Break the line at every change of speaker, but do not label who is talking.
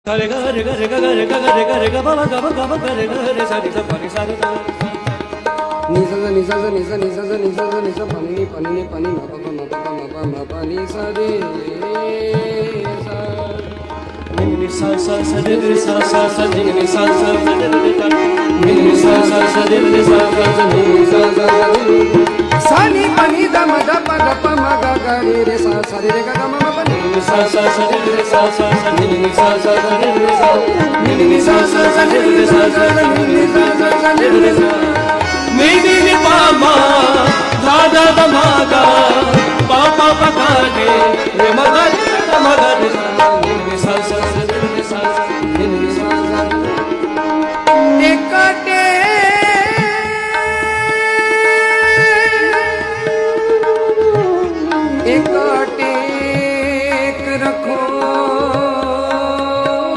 Gare gare gare gare gare gare ga ba ba ga ba ga ba gare gare sa ni sa pa ni sa ga
ni sa ni sa ni sa ni sa ni sa ni sa pa ni ma pa ma pa ma pa ni sa re sa
ni sa sa sa ni sa sa sa ni sa sa sa ni sa sa sa ni sa sa
ni sa sa sa ni pa ni da ma pa ma ga ga re sa sa re ga ga ma pa ni
sa sa sa ni sa sa sa ni sa sa sa ni sa
ni sa sa sa ni sa sa ni sa sa sa ni sa
ni pa ma dha dha da ma ga pa pa pa ga re ma ga ma ga ni sa sa sa ni sa sa